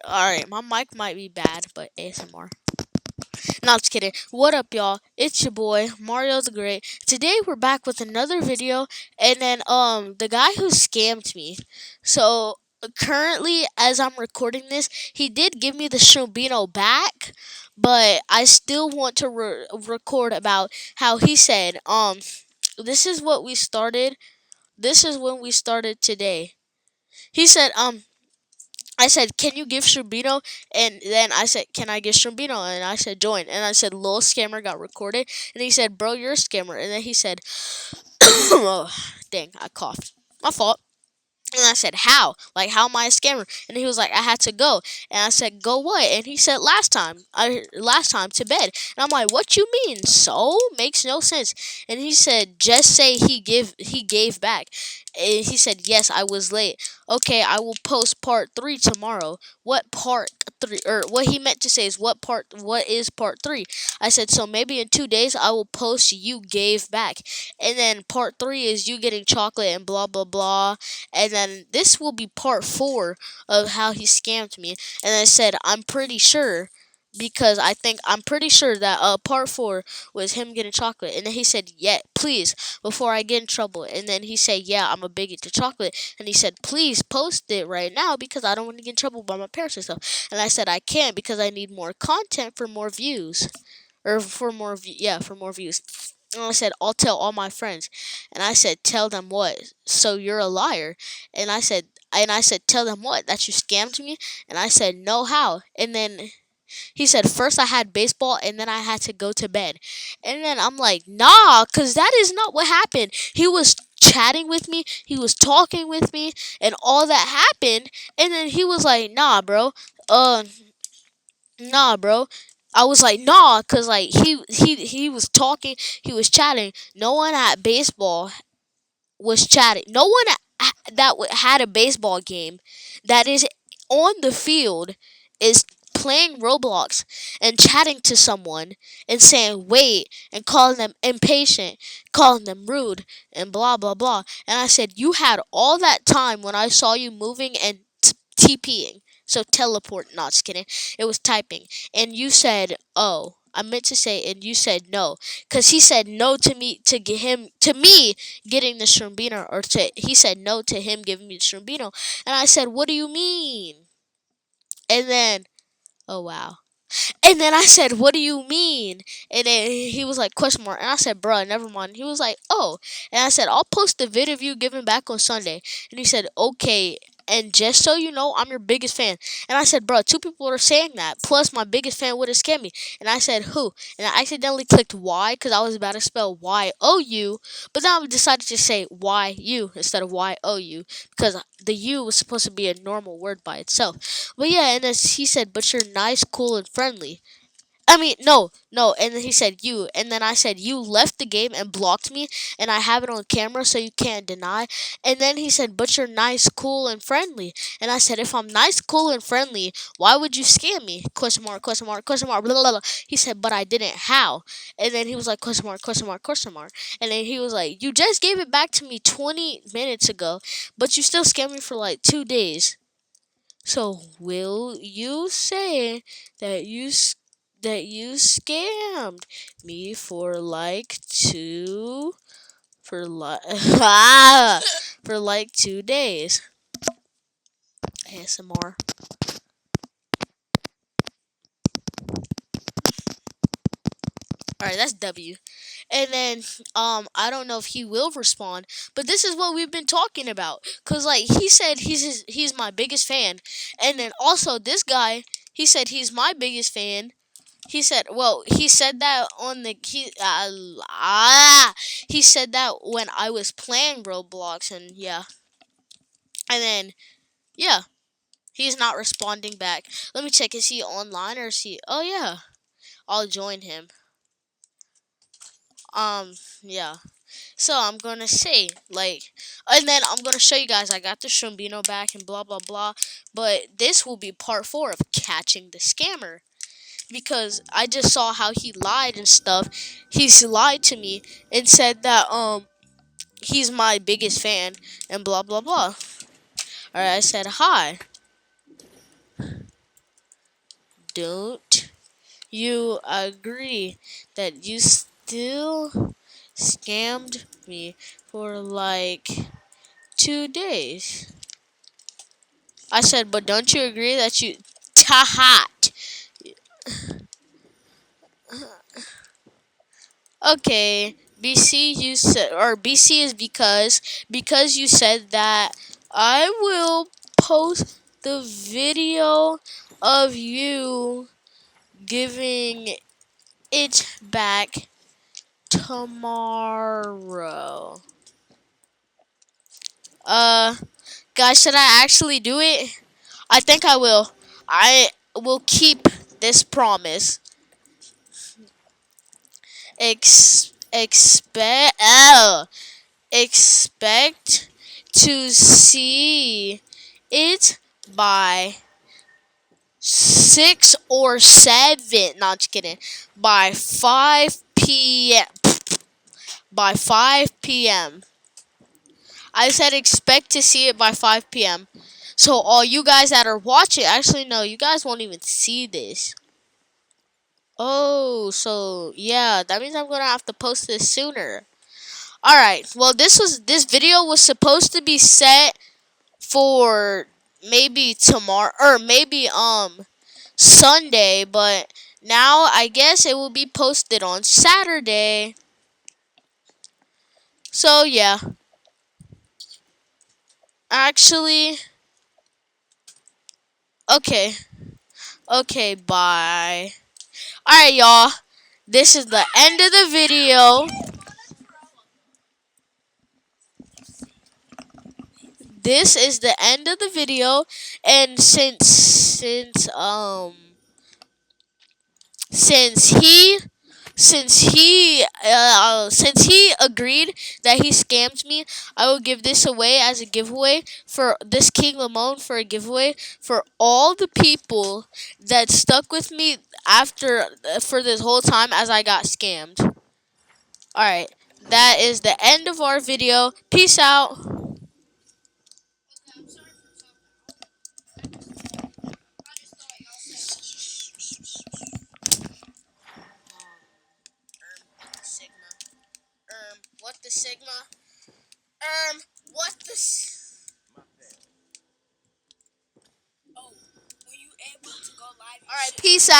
Alright, my mic might be bad, but ASMR. No, I'm just kidding. What up, y'all? It's your boy, Mario the Great. Today we're back with another video, and then, the guy who scammed me. So, currently, as I'm recording this, he did give me the Shubino back, but I still want to record about how he said, this is what we started. This is when we started today. He said, I said, "Can you give Sherbino?" And then I said, "Can I give Sherbino?" And I said, "Join." And I said, "Lil scammer got recorded." And he said, "Bro, you're a scammer." And then he said, "Oh, dang, I coughed. My fault." And I said, "How? Like, how am I a scammer?" And he was like, "I had to go." And I said, "Go what?" And he said, last time to bed." And I'm like, "What you mean? So makes no sense." And he said, "Just say he gave back." And he said, "Yes, I was late." Okay, I will post part 3 tomorrow. What part 3? Or what he meant to say is what is part 3? I said, "So maybe in 2 days I will post you gave back." And then part 3 is you getting chocolate and blah blah blah. And then this will be part 4 of how he scammed me. And I said, I'm pretty sure, because I'm pretty sure that part 4 was him getting chocolate. And then he said, "Yeah, please, before I get in trouble." And then he said, "Yeah, I'm a big into chocolate." And he said, "Please post it right now because I don't want to get in trouble by my parents and stuff." And I said, "I can't because I need more content for more views." Or for more for more views. And I said, "I'll tell all my friends." And I said, "Tell them what?" "So you're a liar." And I said, "Tell them what? That you scammed me?" And I said, "No, how?" And then he said, "First I had baseball and then I had to go to bed." And then I'm like, "Nah, cuz that is not what happened." He was chatting with me, he was talking with me, and all that happened. And then he was like, Uh nah, bro." I was like, "Nah," cuz like he was talking, he was chatting. No one at baseball was chatting. No one had a baseball game that is on the field is playing Roblox and chatting to someone and saying wait and calling them impatient, calling them rude and blah blah blah. And I said, "You had all that time when I saw you moving and TPing." So teleport, not just kidding. It was typing. And you said, "Oh." I meant to say, and you said no, cause he said no to me to me getting the Shrombino, or he said no to him giving me the Shrombino. And I said, "What do you mean?" And then, oh wow. And then I said, "What do you mean?" And then he was like, question mark. And I said, "Bruh, never mind." He was like, "Oh." And I said, "I'll post the vid of you giving back on Sunday." And he said, "Okay. And just so you know, I'm your biggest fan." And I said, "Bro, 2 people are saying that. Plus, my biggest fan would have scammed me." And I said, "Who?" And I accidentally clicked Y because I was about to spell YOU. But then I decided to say YU instead of YOU because the U was supposed to be a normal word by itself. But yeah, and then he said, "But you're nice, cool, and friendly." I mean, no, no. And then he said, "You." And then I said, "You left the game and blocked me, and I have it on camera so you can't deny." And then he said, "But you're nice, cool, and friendly." And I said, "If I'm nice, cool, and friendly, why would you scam me?" Question mark, question mark, question mark, blah, blah, blah. He said, "But I didn't. How?" And then he was like, question mark, question mark, question mark. And then he was like, "You just gave it back to me 20 minutes ago, but you still scammed me for like 2 days. So will you say that you scammed me for like for like 2 days?" ASMR. All right, that's W. And then I don't know if he will respond, but this is what we've been talking about. Cause like he said he's my biggest fan, and then also this guy he said he's my biggest fan. He said, well, he said that on the he said that when I was playing Roblox, and yeah, and then yeah, he's not responding back. Let me check. Is he online or is he? Oh yeah, I'll join him. Yeah. So I'm gonna say like, and then I'm gonna show you guys I got the Shrombino back and blah blah blah. But this will be part 4 of catching the scammer, because I just saw how he lied and stuff. He's lied to me and said that he's my biggest fan and blah blah blah. Alright, I said hi. don't you agree that you still scammed me for like 2 days? I said, but don't you agree that you tahat? Okay, BC, you said, or BC is because you said that I will post the video of you giving it back tomorrow. Uh, guys, should I actually do it? I think I will. I will keep this promise. Expect to see it by 6 or 7. Not just kidding. By 5 p.m. By 5 p.m. I said expect to see it by 5 p.m. So all you guys that are watching, actually no, you guys won't even see this. Oh, so yeah, that means I'm gonna have to post this sooner. All right. Well, this video was supposed to be set for maybe tomorrow or maybe Sunday, but now I guess it will be posted on Saturday. So yeah, actually, okay, okay, bye. All right, y'all. This is the end of the video. This is the end of the video, and since he since he agreed that he scammed me, I will give this away as a giveaway for this King Lamone for a giveaway for all the people that stuck with me after for this whole time as I got scammed. All right, that is the end of our video. Peace out. Sigma. What the Sigma? What the? Oh, were you able to go live? All right, peace out.